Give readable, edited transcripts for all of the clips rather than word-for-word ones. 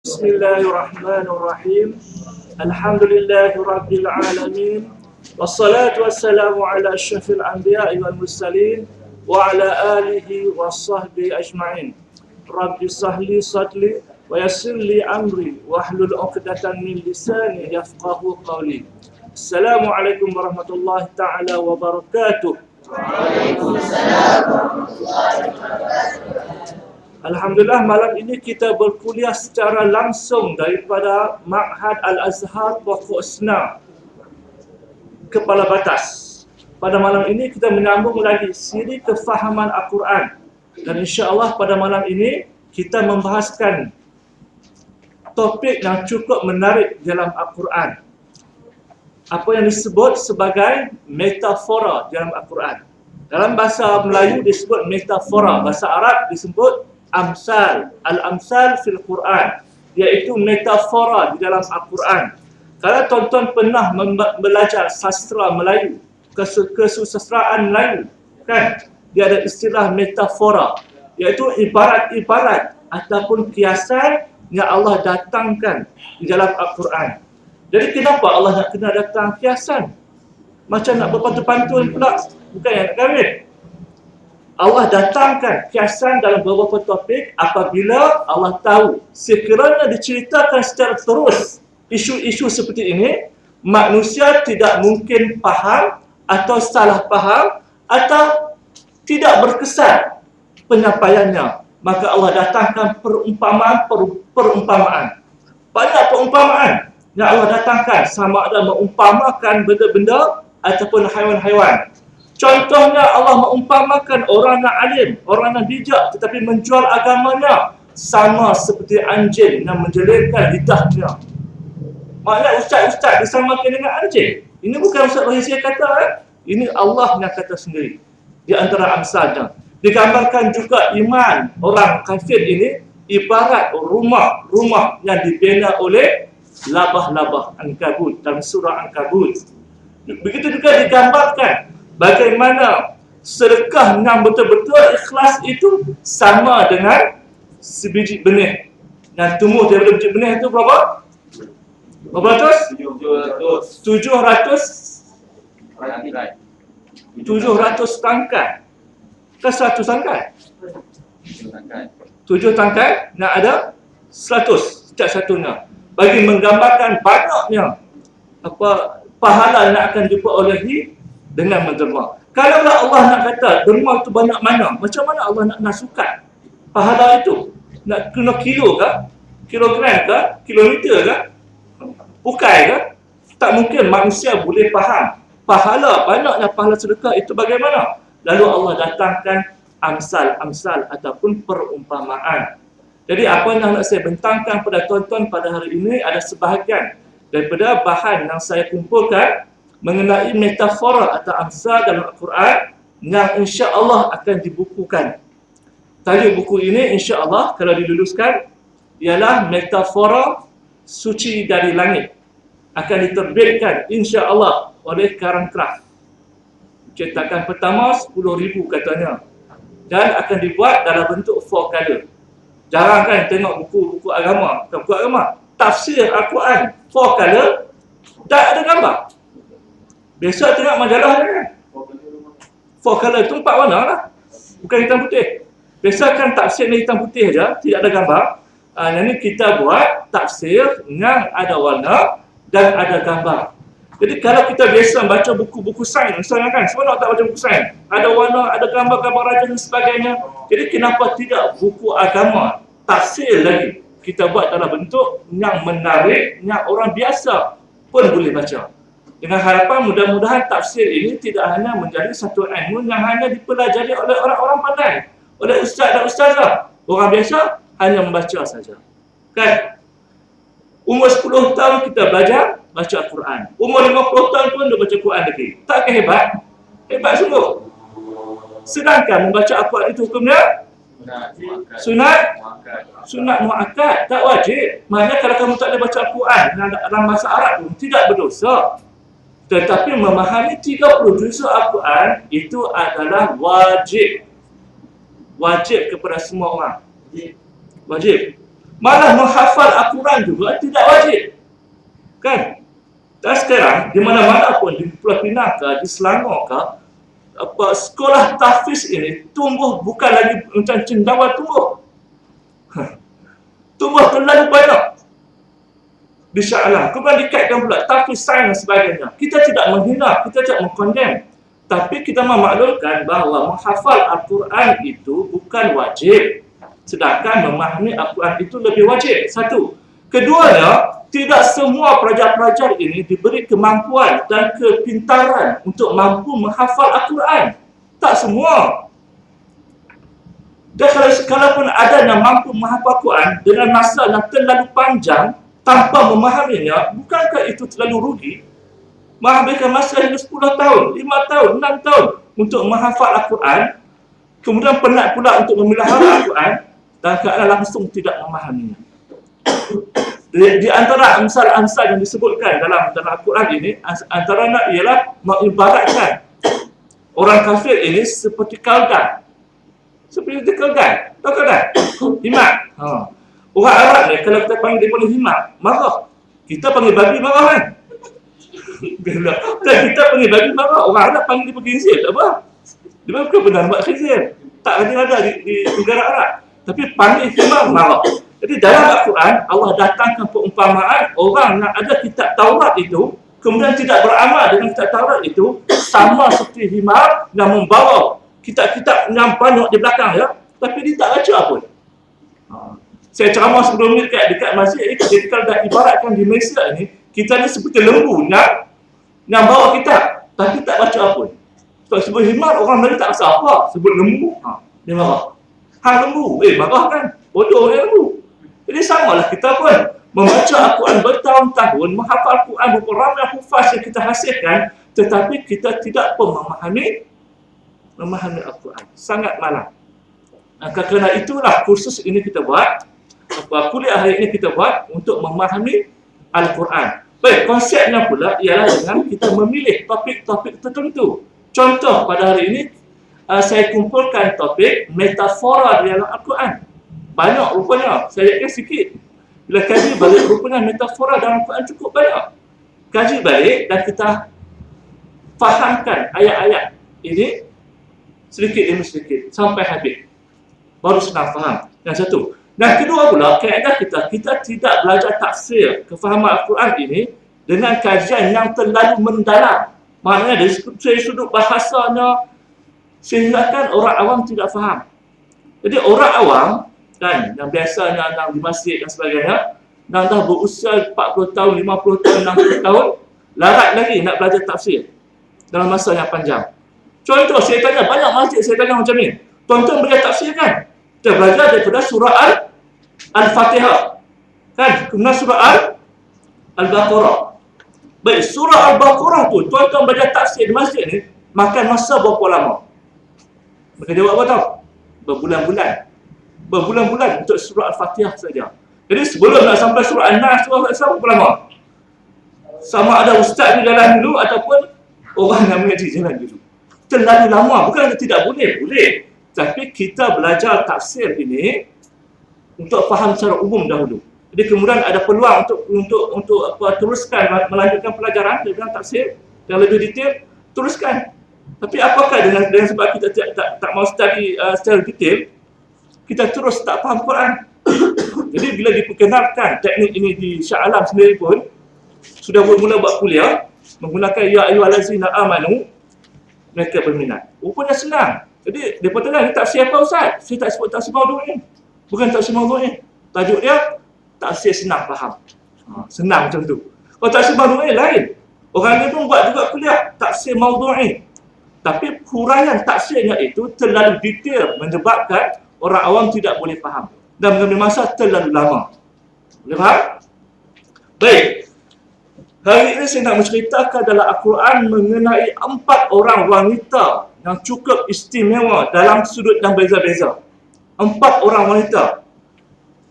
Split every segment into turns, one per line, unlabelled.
Bismillahirrahmanirrahim. Alhamdulillahirabbil alamin. Wassalatu wassalamu ala asyrafil anbiya'i wal mursalin wa ala alihi washabbihi ajma'in. Rabbi shrahli sadri wa yassir li amri wahlul 'uqdatam min lisani yafqahu qawli. Assalamualaikum warahmatullahi taala wabarakatuh. Waalaikumsalam warahmatullahi wabarakatuh. Alhamdulillah, malam ini kita berkuliah secara langsung daripada Ma'had Al-Azhar Pokok Senar Kepala Batas. Pada malam ini kita menyambung lagi siri kefahaman Al-Quran. Dan insya-Allah pada malam ini kita membahaskan topik yang cukup menarik dalam Al-Quran. Apa yang disebut sebagai metafora dalam Al-Quran. Dalam bahasa Melayu disebut metafora, bahasa Arab disebut amsal, al-amsal fil Quran, iaitu metafora di dalam Al-Quran. Kalau tuan-tuan pernah belajar sastra Melayu, kesusastraan Melayu, kan, dia ada istilah metafora, iaitu ibarat-ibarat ataupun kiasan yang Allah datangkan di dalam Al-Quran. Jadi kenapa Allah nak kena datang kiasan? Macam nak berpantun-pantun pula, bukan yang nak kahwin. Allah datangkan kiasan dalam beberapa topik apabila Allah tahu sekiranya diceritakan secara terus isu-isu seperti ini, manusia tidak mungkin faham atau salah faham atau tidak berkesan penyampaiannya. Maka Allah datangkan perumpamaan. Banyak perumpamaan yang Allah datangkan, sama ada mengumpamakan benda-benda ataupun haiwan-haiwan. Contohnya Allah mengumpamakan orang yang alim, orang yang bijak tetapi menjual agamanya sama seperti anjing yang menjelirkan lidahnya. Maknanya ustaz-ustaz disamakan dengan anjing. Ini bukan Ustaz Rahisia kata, ini Allah yang kata sendiri. Di antara amsalnya digambarkan juga iman orang kafir ini ibarat rumah yang dibina oleh labah-labah Ankabut dalam surah Ankabut. Begitu juga digambarkan bagaimana sedekah yang betul-betul ikhlas itu sama dengan sebiji benih yang tumbuh daripada biji benih itu berapa? Berapa ratus? 700 tangkai. Ke 100 tangkai? 7 tangkai yang ada 100 setiap satunya. Bagi menggambarkan banyaknya pahala yang akan diperolehi dengan menderma. Kalau Allah nak kata derma itu banyak mana, macam mana Allah nak nasukan pahala itu? Nak kena kilo ke? Kilogram ke? Kilometer ke? Bukai ke? Tak mungkin manusia boleh faham pahala, banyaknya pahala sedekah itu bagaimana. Lalu Allah datangkan amsal ataupun perumpamaan. Jadi apa yang nak saya bentangkan pada tuan-tuan pada hari ini ada sebahagian daripada bahan yang saya kumpulkan mengenai metafora atau amsal dalam Al-Quran yang insya-Allah akan dibukukan. Tajuk buku ini insya-Allah kalau diluluskan ialah Metafora Suci dari Langit. Akan diterbitkan insya-Allah oleh Karangcraft. Cetakan pertama 10,000 katanya. Dan akan dibuat dalam bentuk 4 color. Jarang kan tengok buku-buku agama, buku agama, tafsir Al-Quran 4 color tak ada gambar. Biasa tengok majalah kan? 4 color itu 4 warna lah. Bukan hitam putih. Biasa kan tafsir ni hitam putih saja, tidak ada gambar. Yang ni kita buat tafsir yang ada warna dan ada gambar. Jadi kalau kita biasa baca buku-buku sains, misalnya kan, semua nak tak baca buku sains. Ada warna, ada gambar-gambar raja dan sebagainya. Jadi kenapa tidak buku agama, tafsir lagi, kita buat dalam bentuk yang menarik, yang orang biasa pun boleh baca. Dengan harapan mudah-mudahan tafsir ini tidak hanya menjadi satu ilmu yang hanya dipelajari oleh orang-orang pandai, oleh ustaz dan ustazah. Orang biasa hanya membaca saja. Kan? Umur 10 tahun kita belajar baca Al-Quran. Umur 50 tahun pun dia baca Quran lagi. Takkah hebat? Hebat sungguh. Sedangkan membaca Al-Quran itu hukumnya sunat muakkad, tak wajib. Maknanya kalau kamu tak boleh baca Al-Quran dalam bahasa Arab pun tidak berdosa. Tetapi memahami 30 juz Al-Quran itu adalah wajib. Wajib kepada semua orang. Wajib. Malah menghafal Al-Quran juga tidak wajib. Kan? Dan sekarang, di mana-mana pun, di Pulau Pinang ke, di Selangor ke, sekolah tahfiz ini tumbuh bukan lagi macam cendawan tumbuh. Tumbuh terlalu banyak di Shah Alam. Kemudian dikaitkan pula tahfiz sains dan sebagainya. Kita tidak menghina, kita tidak mengkondem. Tapi kita memaklumkan bahawa menghafal Al-Quran itu bukan wajib. Sedangkan memahami Al-Quran itu lebih wajib. Satu. Keduanya, tidak semua pelajar-pelajar ini diberi kemampuan dan kepintaran untuk mampu menghafal Al-Quran. Tak semua. Dan kalaupun ada yang mampu menghafal Al-Quran dengan masa yang terlalu panjang tanpa memahaminya, bukankah itu terlalu rugi? Menghabiskan masa hingga 10 tahun, 5 tahun, 6 tahun untuk menghafal Al-Quran, kemudian penat pula untuk memelihara Al-Quran dan keadaan langsung tidak memahaminya. Di antara amsal-amsal yang disebutkan dalam Al-Quran ini, antaranya ialah mengibaratkan orang kafir ini seperti kaldan. Seperti kaldan. Tahu kaldan? Himat. Orang Arab ni, kalau kita panggil dia boleh himat, marah. Kita panggil babi marah kan? Dan kita panggil babi marah. Orang Arab panggil dia berkhinzir, tak apa. Dia bukan benar buat khinzir. Tak ada di negara Arab. Tapi panggil himat marah. Jadi dalam Al-Quran, Allah datangkan perumpamaan orang yang ada kitab Taurat itu, kemudian tidak beramal dengan kitab Taurat itu, sama seperti himar yang membawa kitab-kitab yang banyak di belakang ya, tapi dia tak baca pun. Saya ceramah sebelum ni dekat masjid ni, kita dah ibaratkan di Malaysia ni, kita ni seperti lembu yang bawa kitab, tapi tak baca pun. Sebut himar, orang Melayu tak rasa apa. Sebut lembu, dia marah. Lembu, marah kan? Bodoh ni lembu. Jadi samalah kita pun membaca Al-Quran bertahun-tahun, menghafal Al-Quran berapa ramai hufaz yang kita hasilkan, tetapi kita tidak pun memahami Al-Quran. Sangat malang. Kerana itulah kursus ini kita buat, kuliah hari ini kita buat untuk memahami Al-Quran. Baik, konsepnya pula ialah dengan kita memilih topik-topik tertentu. Contoh pada hari ini, saya kumpulkan topik metafora di dalam Al-Quran. Banyak rupanya, saya ingatkan sikit. Bila kaji balik, rupanya metafora dalam Al-Quran cukup banyak. Kaji balik dan kita fahamkan ayat-ayat ini sedikit demi sedikit, sampai habis. Baru senang faham. Yang satu. Dan kedua pula, kaedah kita tidak belajar tafsir kefahaman Al-Quran ini dengan kajian yang terlalu mendalam. Maknanya dari sudut bahasanya, sehingga kan orang awam tidak faham. Jadi orang awam, kan, yang biasanya yang di masjid dan sebagainya, yang dah berusia 40 tahun, 50 tahun, 60 tahun, larat lagi nak belajar tafsir dalam masa yang panjang. Contoh, saya tanya, banyak masjid saya tanya macam ni, tuan-tuan belajar tafsir kan? Kita belajar daripada surah Al-Fatihah, kan? Kemudian surah Al-Baqarah. Baik, surah Al-Baqarah tu, tuan-tuan belajar tafsir di masjid ni, makan masa berapa lama? Mereka jawab apa tahu? Berbulan-bulan untuk surah Al-Fatihah saja. Jadi sebelum nak sampai surah An-Nas, surah Al-Fatihah berapa lama? Sama ada ustaz di jalan dulu ataupun orang yang mengaji jalan dulu. Terlalu lama, bukan tidak boleh. Tapi kita belajar tafsir ini untuk faham secara umum dahulu. Jadi kemudian ada peluang untuk teruskan melanjutkan pelajaran dengan tafsir yang lebih detail, teruskan. Tapi apakah dengan sebab kita tak mau study secara detail, kita terus tak faham Quran. Jadi bila diperkenalkan teknik ini di Shah Alam sendiri pun, sudah mula buat kuliah, menggunakan ya ayyuhallazina amanu, mereka berminat. Rupanya senang. Jadi, mereka tanya, ni tafsir apa Ustaz? Saya tak sebut tafsir maudhu'i. Bukan tafsir maudhu'i. Tajuk dia, tafsir senang faham. Senang macam tu. Kalau tafsir maudhu'i lain. Orang ni pun buat juga kuliah, tafsir maudhu'i. Tapi huraian tafsirnya itu terlalu detail, menyebabkan orang awam tidak boleh faham. Dan mengambil masa terlalu lama. Boleh faham? Baik. Hari ini saya nak menceritakan dalam Al-Quran mengenai 4 orang wanita yang cukup istimewa dalam sudut yang beza-beza. 4 orang wanita.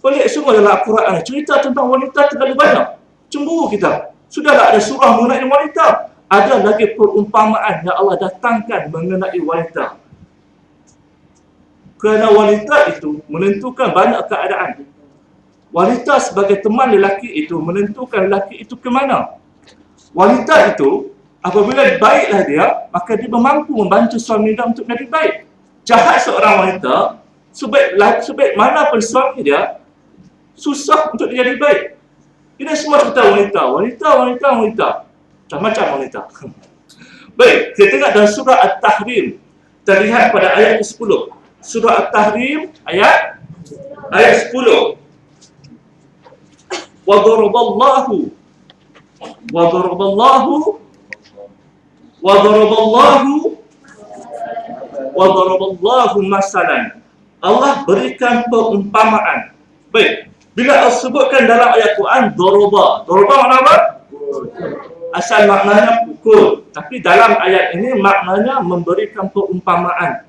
Pelik semua dalam Al-Quran. Cerita tentang wanita terlalu banyak. Cemburu kita. Sudahlah ada surah mengenai wanita. Ada lagi perumpamaan yang Allah datangkan mengenai wanita. Kerana wanita itu menentukan banyak keadaan. Wanita sebagai teman lelaki itu menentukan lelaki itu ke mana. Wanita itu apabila baiklah dia, maka dia mampu membantu suami dia untuk menjadi baik. Jahat seorang wanita, sebaik mana pun suami dia, susah untuk dia jadi baik. Ini semua kita wanita. Macam-macam wanita. Baik, kita tengok dalam surah At-Tahrim. Kita lihat pada ayat ke-10. Surah At-Tahrim ayat 10. وَضَرَبَ اللَّهُ مَثَلًا. Allah berikan perumpamaan. Baik, bila Allah sebutkan dalam ayat Quran doroba makna apa? Asal maknanya pukul, tapi dalam ayat ini maknanya memberikan perumpamaan.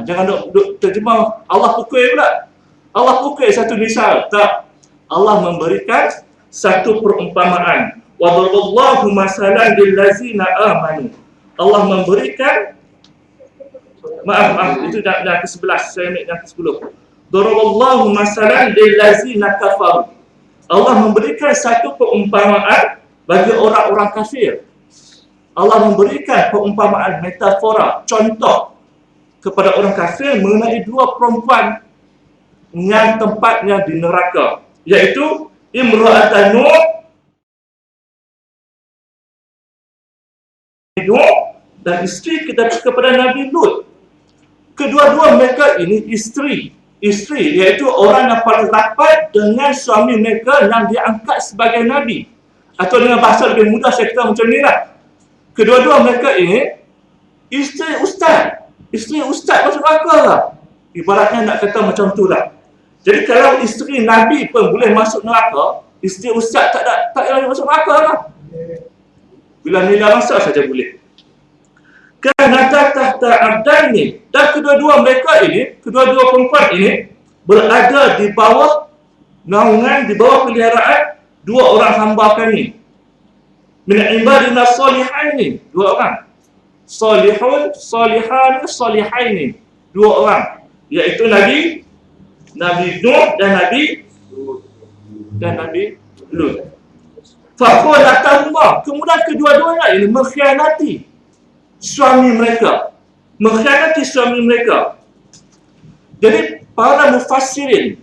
Jangan duk terjemah Allah pukul pula. Allah pukul satu misal, tak. Allah memberikan satu perumpamaan. Wa daraballahu masalan lil ladzina amanu. Allah memberikan maaf itu dah ke-11, saya ambil yang ke-10. Daraballahu masalan lil ladzina kafaru. Allah memberikan satu perumpamaan bagi orang-orang kafir. Allah memberikan perumpamaan, metafora, contoh kepada orang kafir mengenai dua perempuan yang tempatnya di neraka, iaitu Imra'atan Nuh dan isteri kepada Nabi Lut. Kedua-dua mereka ini isteri, iaitu orang yang paling rapat dengan suami mereka yang diangkat sebagai Nabi. Atau dengan bahasa lebih mudah saya kata macam ni lah. Kedua-dua mereka ini isteri ustaz masuk neraka lah. Ibaratnya nak kata macam tu lah. Jadi kalau isteri Nabi pun boleh masuk neraka, isteri ustaz tak payah masuk neraka lah. Bila nilai masa saja boleh. Kerana tahta abdaini, dan kedua-dua perempuan ini berada di bawah naungan, di bawah peliharaan dua orang hamba kami. Min ibadina salihaini, dua orang. Salihun, salihan, salihaini, dua orang, iaitu Nabi Nuh dan Nabi Lut. Fakholatahuma, kemudian kedua-duanya ini mengkhianati suami mereka. Jadi para mufassirin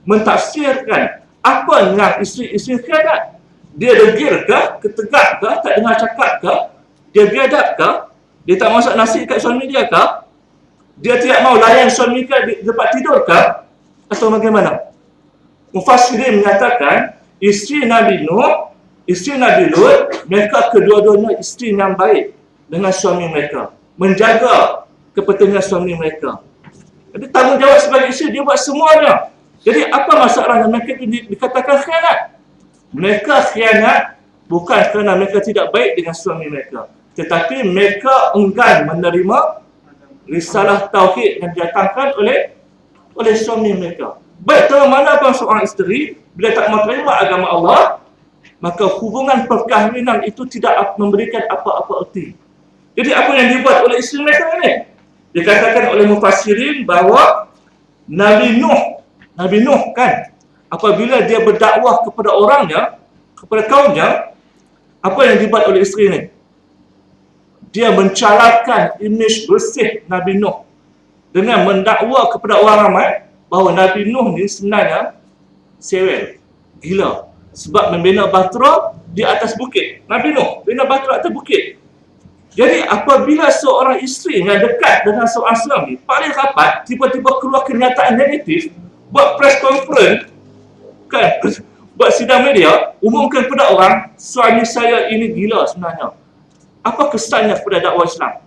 mentafsirkan apa yang isteri khianat. Dia degil ke, ketegak ke, tak dengar cakap ke, dia biadab ke, dia tak masak nasi kat suami dia ke, dia tidak mau layan suami ke di tempat tidur ke, atau bagaimana? Mufassirin menyatakan isteri Nabi Nuh, isteri Nabi Lut, mereka kedua-duanya isteri yang baik dengan suami mereka, menjaga kepentingan suami mereka. Jadi tanggungjawab sebagai isteri dia buat semuanya. Jadi apa masalahnya mereka dikatakan khianat? Mereka khianat bukan kerana mereka tidak baik dengan suami mereka, tetapi mereka enggan menerima risalah tauhid yang didatangkan oleh suami mereka. Baik dalam mana pun seorang isteri, bila tak mau terima agama Allah, maka hubungan perkahwinan itu tidak memberikan apa-apa erti. Jadi apa yang dibuat oleh isteri mereka ini? Dikatakan oleh mufassirin bahawa Nabi Nuh kan, apabila dia berdakwah kepada orangnya, kepada kaumnya, apa yang dibuat oleh isteri ini? Dia mencalarkan imej bersih Nabi Nuh dengan mendakwa kepada orang ramai bahawa Nabi Nuh ni sebenarnya sewel, gila, sebab membina bahtera di atas bukit. Nabi Nuh bina bahtera atas bukit. Jadi apabila seorang isteri yang dekat dengan seorang suami paling rapat tiba-tiba keluar kenyataan negatif, buat press conference kan, buat sidang media, umumkan kepada orang suami saya ini gila sebenarnya, apa kesannya kepada dakwah Islam?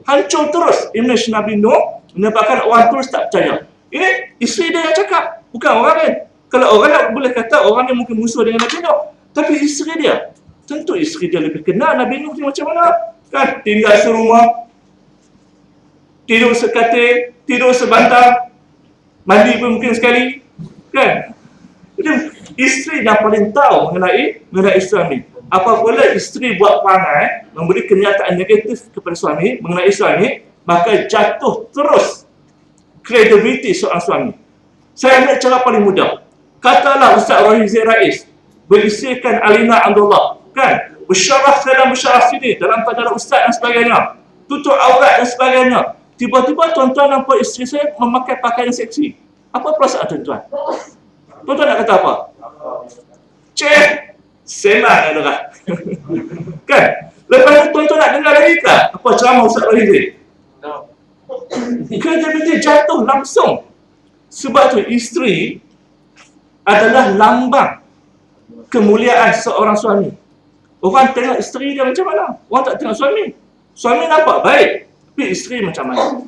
Hancur terus imej Nabi Nuh, menyebabkan orang terus tak percaya. Ini isteri dia yang cakap, bukan orang lain. Kalau orang lain boleh kata orang ni mungkin musuh dengan Nabi Nuh, tapi isteri dia, tentu isteri dia lebih kenal Nabi Nuh ni macam mana kan. Tinggal serumah, tidur sekatil, tidur sebantal, mandi pun mungkin sekali kan. Jadi isteri yang paling tahu mengenai suami. Apabila isteri buat perangai memberi kenyataan negatif kepada suami mengenai suami, maka jatuh terus kredibiliti seorang suami. Saya ambil cara paling mudah. Katalah Ustaz Rahizi Rais berisikan Alina Abdullah, kan? Bersyarah sana, bersyarah sini dalam tanda ustaz dan sebagainya, tutup aurat dan sebagainya. Tiba-tiba tuan-tuan nampak isteri saya memakai pakaian seksi. Apa perasaan tuan-tuan? Tuan-tuan nak kata apa? Cek, senang adalah. Kan? Lepas itu tuan-tuan nak dengar lagi ke? Apa ceramah Ustaz Rahizi? Kredibiliti jatuh langsung. Sebab tu isteri adalah lambang kemuliaan seorang suami. Orang tengok isteri dia macam mana? Orang tak tengok suami. Suami nampak baik, tapi isteri macam mana?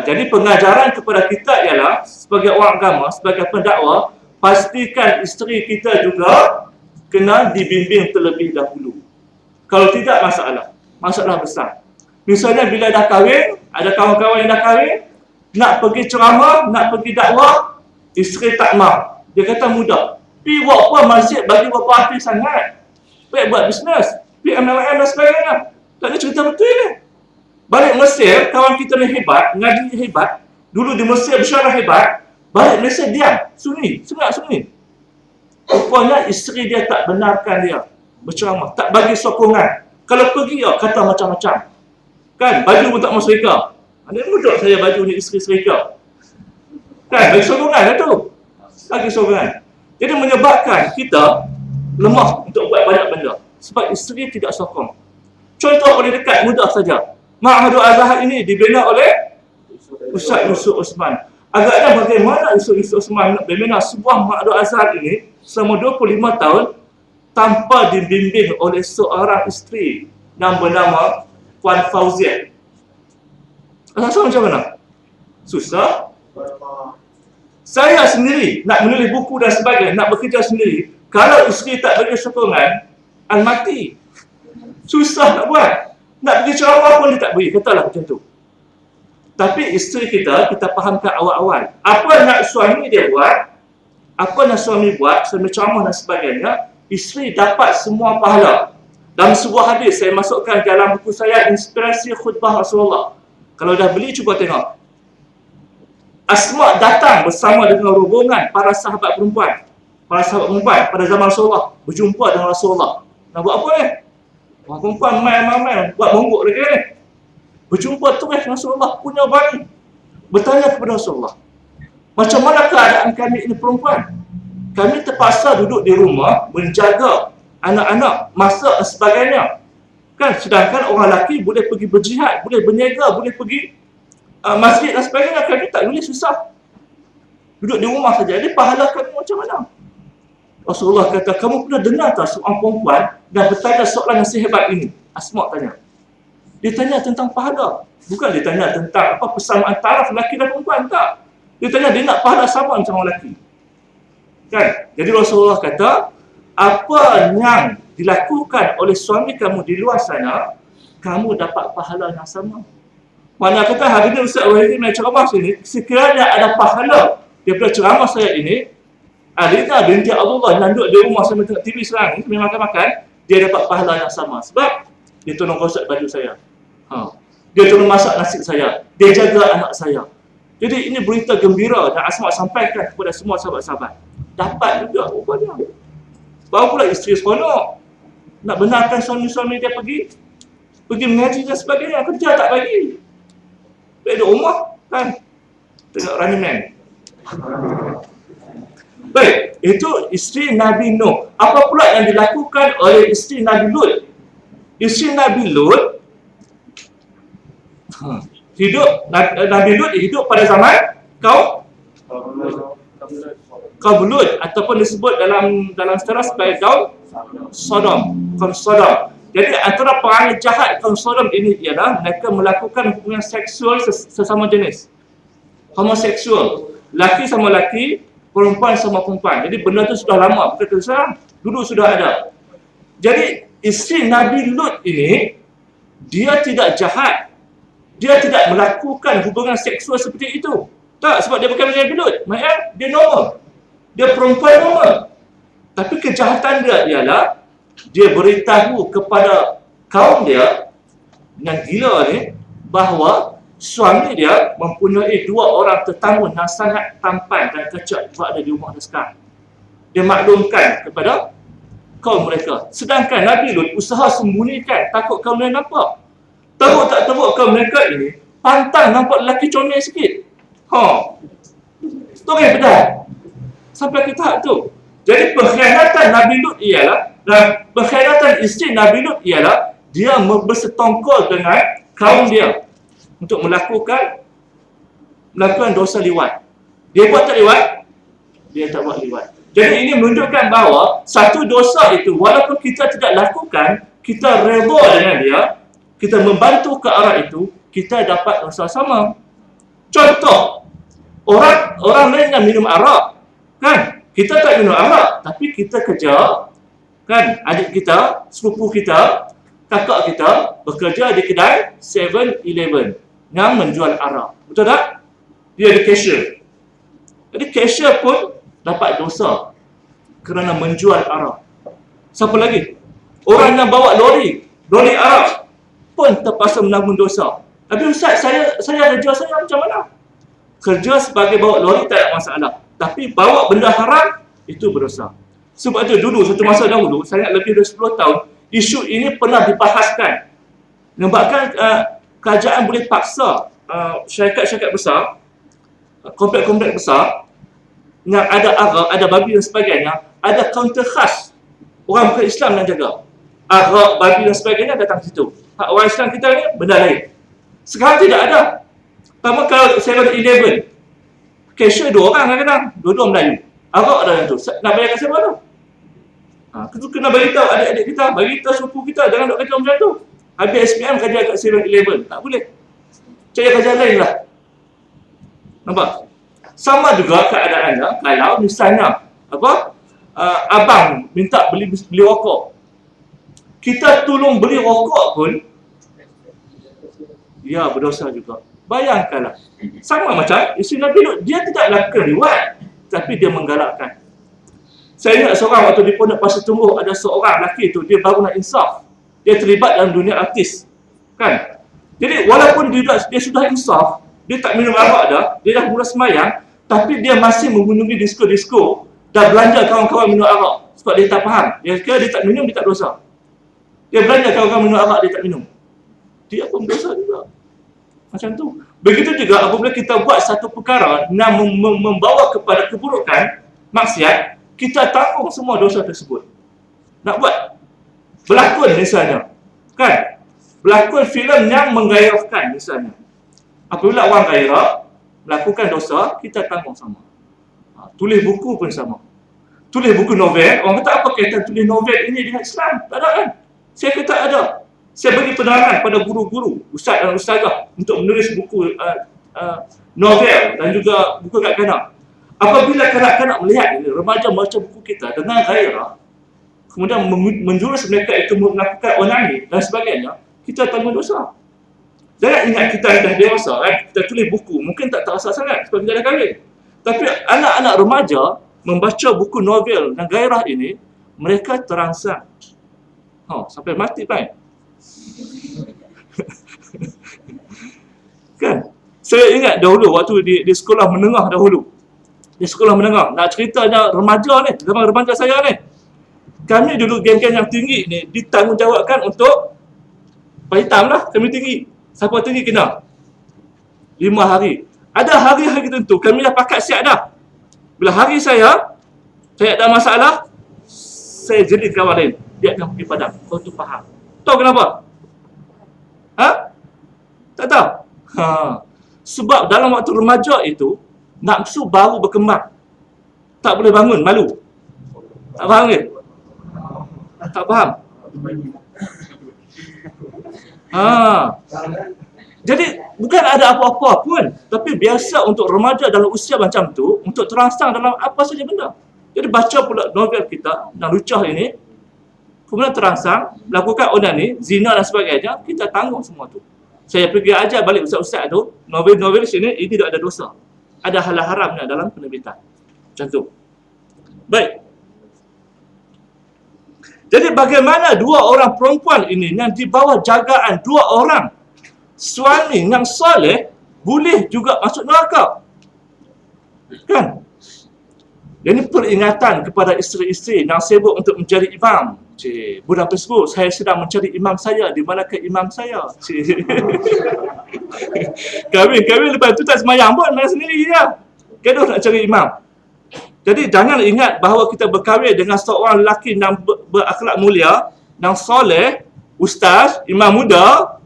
Jadi pengajaran kepada kita ialah sebagai orang agama, sebagai pendakwa, pastikan isteri kita juga kena dibimbing terlebih dahulu. Kalau tidak, masalah besar. Misalnya bila dah kahwin, ada kawan-kawan yang dah kahwin, nak pergi ceramah, nak pergi dakwah, isteri tak mau. Dia kata mudah. Pergi buat apa masjid bagi berapa hati sangat. Pergi buat bisnes, pergi MLM dan sebagainya. Tak ada cerita betul ni. Balik Mesir, kawan kita ni hebat, ngaji hebat. Dulu di Mesir bersyarah hebat. Balik Malaysia diam, sunyi, sunyi. Rupanya isteri dia tak benarkan dia berceramah, tak bagi sokongan. Kalau pergi, kata macam-macam. Kan, baju pun tak mau serika. Ada mudah saya baju ni isteri serika. Kan, bagi sokongan lah tu. Bagi sokongan. Jadi menyebabkan kita lemah untuk buat banyak benda. Sebab isteri tidak sokong. Contoh paling dekat, mudah saja. Ma'hadul Azhar ini dibina oleh Ustaz Yusuf Osman. Agaknya bagaimana Ustaz Yusuf Osman nak membina sebuah Ma'hadul Azhar ini selama 25 tahun tanpa dibimbing oleh seorang isteri yang bernama Puan Fauziah. Rasa macam mana? Susah. Saya sendiri nak menulis buku dan sebagainya, nak bekerja sendiri. Kalau isteri tak bagi sokongan, mati. Susah nak buat. Nak pergi ceramah pun dia tak beri. Katalah macam tu. Tapi isteri kita fahamkan awal-awal. Apa nak suami dia buat, apa nak suami buat, suami ceramah dan sebagainya, isteri dapat semua pahala. Dalam sebuah hadis, saya masukkan dalam buku saya, Inspirasi Khutbah Rasulullah. Kalau dah beli, cuba tengok. Asma datang bersama dengan rombongan para sahabat perempuan. Para sahabat perempuan pada zaman Rasulullah berjumpa dengan Rasulullah. Nak buat apa ni? Orang perempuan main-main buat monggok lagi ni. Berjumpa terus Rasulullah punya bayi. Bertanya kepada Rasulullah, macam mana keadaan kami ini perempuan? Kami terpaksa duduk di rumah menjaga anak-anak, masak dan sebagainya. Kan, sedangkan orang lelaki boleh pergi berjihad, boleh berniaga, boleh pergi masjid dan sebagainya. Kami tak boleh, susah. Duduk di rumah saja. Jadi pahala kami macam mana? Rasulullah kata, kamu pernah dengar tak seorang perempuan dan bertanya soalan yang sehebat ini? Asma tanya. Dia tanya tentang pahala. Bukan dia tanya tentang apa persamaan taraf lelaki dan perempuan, tak. Dia tanya dia nak pahala sama macam orang lelaki. Kan? Jadi Rasulullah kata, apa yang dilakukan oleh suami kamu di luar sana, kamu dapat pahala yang sama. Mana kata hari ini Ustaz Rahizi main ceramah sini, sekiranya ada pahala daripada ceramah saya ini, Alina binti Abdullah yang duduk di rumah saya tengok TV sekarang ni, sambil makan-makan, dia dapat pahala yang sama. Sebab dia tolong gosok baju saya. Dia tolong masak nasi saya. Dia jaga anak saya. Jadi ini berita gembira dan Asma sampaikan kepada semua sahabat-sahabat. Dapat juga rupanya. Baru pula isteri seronok. Nak benarkan suami-suami dia pergi mengaji dan sebagainya. Kerja tak bagi. Dia duduk rumah kan. Tengok Running Man. Baik, itu isteri Nabi Nuh. Apa pula yang dilakukan oleh isteri Nabi Lut? Isteri Nabi Lut Nabi Lut hidup pada zaman kaum Lut, ataupun disebut dalam sejarah sebagai kaum Sodom. Kaum Sodom. Jadi antara perangai jahat kaum Sodom ini ialah mereka melakukan hubungan seksual sesama jenis. Homoseksual. Laki sama laki, perempuan sama perempuan. Jadi benda tu sudah lama, bukan sekarang. Dulu sudah ada. Jadi isteri Nabi Lut ini, dia tidak jahat. Dia tidak melakukan hubungan seksual seperti itu. Tak, sebab dia bukan Nabi Lut. Maksudnya, dia normal. Dia perempuan normal. Tapi kejahatan dia ialah, dia beritahu kepada kaum dia, yang gila ni, bahawa suami dia mempunyai 2 orang tetamu yang sangat tampan dan kecak berada di rumah dia sekarang. dia maklumkan kepada kaum mereka. Sedangkan Nabi Lut usaha sembunyikan, takut kaum mereka nampak. Teruk tak teruk kaum mereka ini pantang nampak lelaki comel sikit. Story betul. Sampai ke tahap tu. Jadi pengkhianatan Nabi Lut ialah, dan pengkhianatan isteri Nabi Lut ialah dia bersetongkol dengan kaum dia untuk melakukan dosa liwat. Dia buat tak liwat? Dia tak buat liwat. Jadi ini menunjukkan bahawa satu dosa itu walaupun kita tidak lakukan, kita redha dengan dia, kita membantu ke arah itu, kita dapat dosa sama. Contoh, orang lain yang minum arak, kan? Kita tak minum arak, tapi kita kerja, kan? Adik kita, sepupu kita, kakak kita bekerja di kedai 7-Eleven yang menjual arak. Betul tak? Dia di cashier. Jadi cashier pun dapat dosa kerana menjual arak. Siapa lagi? Orang yang bawa lori arak pun terpaksa menanggung dosa. Tapi Ustaz, saya kerja saya macam mana? Kerja sebagai bawa lori tak ada masalah. Tapi bawa benda haram, itu berdosa. Sebab itu dulu, satu masa dahulu, saya ingat lebih dari 10 tahun, isu ini pernah dibahaskan. Menyebabkan kerajaan boleh paksa syarikat-syarikat besar, komplek-komplek besar, yang ada arak, ada babi dan sebagainya, ada kaunter khas. Orang bukan Islam yang jaga. Arak, babi dan sebagainya datang situ. Hak orang Islam kita ni, benda lain. Sekarang tidak ada. Pertama kalau 7-Eleven, cashier 2 orang kadang-kadang, 2 Melayu. Arak ada yang tu. Nak bayar kat siapa tu? Kita kena beritahu adik-adik kita, beritahu sepupu kita, jangan duk kerja macam tu. Habis SPM kerja kat 7-Eleven. Tak boleh. Cari kerja lain lah. Nampak? Sama juga keadaannya kalau misalnya abang minta beli rokok. Kita tolong beli rokok pun, ya berdosa juga. Bayangkanlah. Sama macam isteri Nabi Lut, dia tidak lakukan riwayat, tapi dia menggalakkan. Saya ingat seorang waktu di Pondok Pasir Tumbuh, ada seorang lelaki tu, dia baru nak insaf. Dia terlibat dalam dunia artis. Kan? Jadi walaupun dia sudah insaf, dia tak minum arak dah, dia dah mula semayang, tapi dia masih mengunjungi disko-disko dan belanja kawan-kawan minum arak. Sebab dia tak faham. Dia kira dia tak minum, dia tak dosa. Dia belanja kawan-kawan minum arak, dia tak minum. Dia pun dosa juga. Macam tu. Begitu juga apabila kita buat satu perkara yang membawa kepada keburukan, maksiat, kita tanggung semua dosa tersebut. Nak buat berlakon misalnya, kan? Berlakon filem yang menggairahkan misalnya. Apabila orang gairah melakukan dosa, kita tanggung sama. Tulis buku pun sama. Tulis buku novel, orang kata apa kaitan tulis novel ini dengan Islam? Tak ada kan? Saya kata ada. Saya beri penerangan pada guru-guru, ustaz dan ustazah untuk menulis buku novel dan juga buku kanak-kanak. Apabila kanak-kanak melihat ini, remaja membaca buku kita dengan gairah, kemudian menjurus mereka itu melakukan onani dan sebagainya, kita tanggung dosa. Jangan ingat kita dah dewasa, kan? Kita tulis buku, mungkin tak terasa sangat sebab kita dah kahwin. Tapi anak-anak remaja membaca buku novel dan gairah ini, mereka terangsang. Sampai mati kan? Kan? Saya ingat dahulu waktu di sekolah menengah dahulu. Di sekolah menengah, nak ceritanya remaja ni, zaman remaja saya ni. Kami dulu geng-geng yang tinggi ni ditanggungjawabkan untuk Pak hitam lah, kami tinggi. Siapa tinggi kena 5 hari. Ada hari-hari tentu, kami dah pakat siap dah. Bila hari saya ada masalah, saya jadi kawan lain. Dia akan pergi padam. Kau tu faham. Tahu kenapa? Tak tahu? Sebab dalam waktu remaja itu, nafsu baru berkembang. Tak boleh bangun, malu. Tak faham ke? Tak faham? Jadi bukan ada apa-apa pun, tapi biasa untuk remaja dalam usia macam tu untuk terangsang dalam apa saja benda. Jadi baca pula novel kita yang lucah ini, kemudian terangsang melakukan onani, zina dan sebagainya, kita tanggung semua tu. Saya pergi ajar balik ustaz-ustaz tu, novel-novel sini ini tidak ada dosa. Ada hal haramnya dalam penerbitan. Macam tu. Baik. Jadi bagaimana 2 orang perempuan ini yang di bawah jagaan 2 orang suami yang soleh boleh juga masuk neraka? Kan? Ini peringatan kepada isteri-isteri yang sibuk untuk mencari imam. Cik, budak Facebook, saya sedang mencari imam saya. Di manakah imam saya? Cik. Kahwin lepas tu tak semayang pun, main sendiri je. Gaduh nak cari imam. Jadi jangan ingat bahawa kita berkahwin dengan seorang lelaki yang berakhlak mulia, yang soleh, ustaz, imam muda,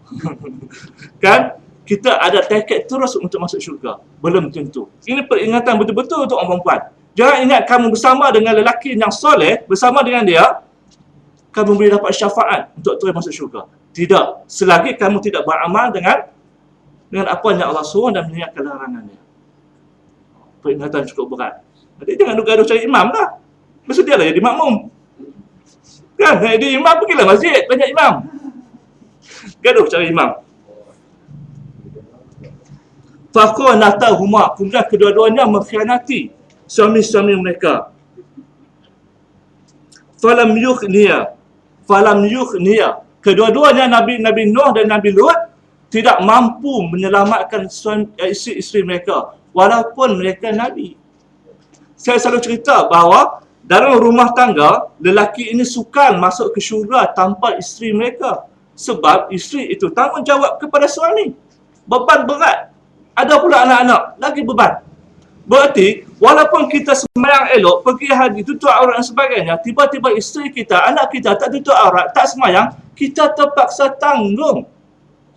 kan? Kita ada tiket terus untuk masuk syurga. Belum tentu. Ini peringatan betul-betul untuk orang perempuan. Jangan ingat kamu bersama dengan lelaki yang soleh, bersama dengan dia, kamu boleh dapat syafaat untuk terus masuk syurga. Tidak. Selagi kamu tidak beramal dengan apa yang Allah suruh dan meninggalkan larangannya. Peringatan cukup berat. Jadi jangan gaduh cari imam lah. Bersedialah jadi makmum. Kan? Nak jadi imam, pergilah masjid. Banyak imam. Gaduh cari imam. Faqanatahuma, kemudian kedua-duanya mengkhianati suami-suami mereka. Falam yukhniya, kedua-duanya Nabi Nuh dan Nabi Lut tidak mampu menyelamatkan isteri-isteri mereka walaupun mereka Nabi. Saya selalu cerita bahawa dalam rumah tangga, lelaki ini sukar masuk ke syurga tanpa isteri mereka. Sebab isteri itu tanggungjawab kepada suami. Beban berat. Ada pula anak-anak, lagi beban. Berarti, walaupun kita sembahyang elok, pergi haji, tutup aurat dan sebagainya, tiba-tiba isteri kita, anak kita tak tutup aurat, tak sembahyang, kita terpaksa tanggung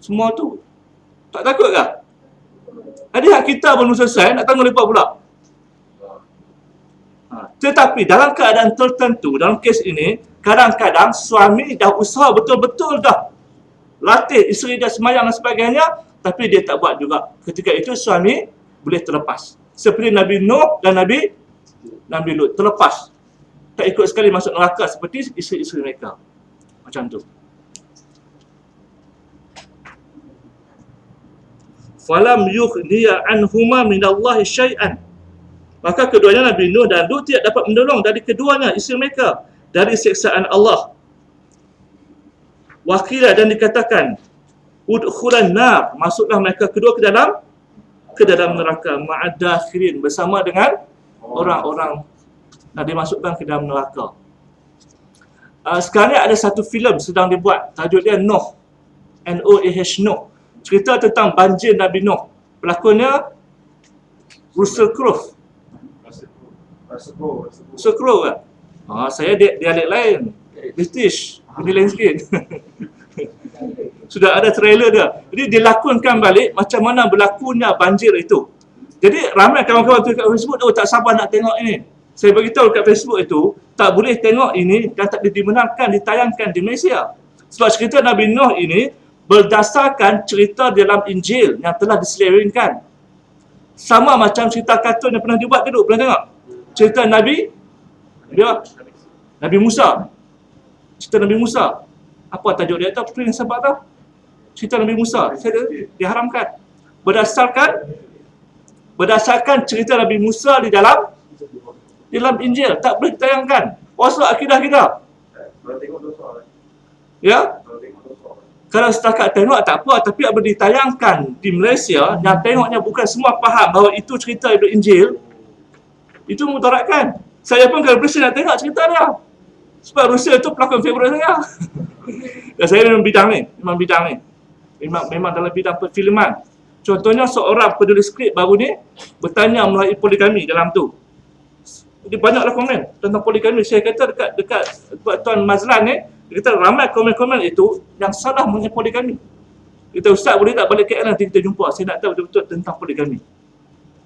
semua tu. Tak takut ke? Jadi hak kita belum selesai, nak tanggung mereka pula. Tetapi dalam keadaan tertentu, dalam kes ini, kadang-kadang suami dah usaha betul-betul dah latih isteri dia sembahyang dan sebagainya, tapi dia tak buat juga. Ketika itu suami boleh terlepas. Seperti Nabi Nuh dan Nabi Lut. Terlepas. Tak ikut sekali masuk neraka seperti isteri-isteri mereka. Macam tu. Falam yukhniya anhuma minallahi syai'an. Maka keduanya Nabi Nuh dan Lut tidak dapat menolong dari keduanya isteri mereka dari siksaan Allah. Wakila dan dikatakan udkhulan nar, masuklah mereka kedua ke dalam neraka ma'adakhirin, bersama dengan orang-orang yang dimasukkan ke dalam neraka. Sekarang ni ada satu filem sedang dibuat, tajuk dia Nuh, N-O-A-H, Nuh. Cerita tentang banjir Nabi Nuh. Pelakonnya Russell Crowe. Russell Crowe kan? Saya dialek lain, British, ini lain sikit. Sudah ada trailer dia. Jadi dilakonkan balik macam mana berlakunya banjir itu. Jadi ramai kawan-kawan tu kat Facebook, tak sabar nak tengok ini. Saya beritahu kat Facebook itu, tak boleh tengok ini dan tak dibenarkan ditayangkan di Malaysia. Sebab cerita Nabi Nuh ini berdasarkan cerita dalam Injil yang telah diselewengkan. Sama macam cerita kartun yang pernah dibuat dulu, pernah tengok? Cerita Nabi Musa. Cerita Nabi Musa. Apa tajuk dia tu? Prince apa tu? Cerita Nabi Musa. Saya diharamkan. Berdasarkan cerita Nabi Musa di dalam Injil. Tak boleh ditayangkan. Rosak akidah kita. Ya? Kalau setakat tengok tak apa, tapi apabila ditayangkan di Malaysia, yang tengoknya bukan semua faham bahawa itu cerita daripada Injil, itu mudaratkan. Saya pun kalau Malaysia nak tengok cerita dia. Sebab Rusia itu pelakon favorit saya. Dan saya memang bidang ni. Memang dalam bidang perfilman. Contohnya seorang penulis skrip baru ni bertanya melalui poligami dalam tu. Jadi banyaklah komen tentang poligami. Saya kata dekat Tuan Mazlan ni, dia kata ramai komen-komen itu yang salah mengenai poligami. Kita ustaz boleh tak balik KL nanti kita jumpa. Saya nak tahu betul-betul tentang poligami.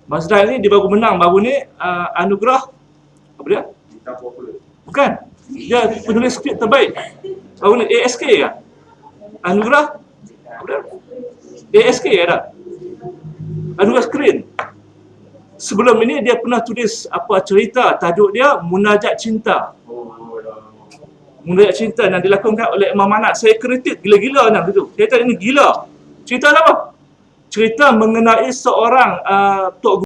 Mazlan ni dia baru menang baru ni anugerah apa dia? Bukan. Dia penulis skrip terbaik. Baru ni ASK ke? Anugerah apa dia? ASK ada. Anugerah skrin. Sebelum ini dia pernah tulis cerita, tajuk dia Munajat Cinta. Munajat Cinta yang dilakonkan oleh Imam Manat. Saya kritik gila-gila nak gitu. Saya kata ini gila. Cerita apa? Cerita mengenai seorang Tok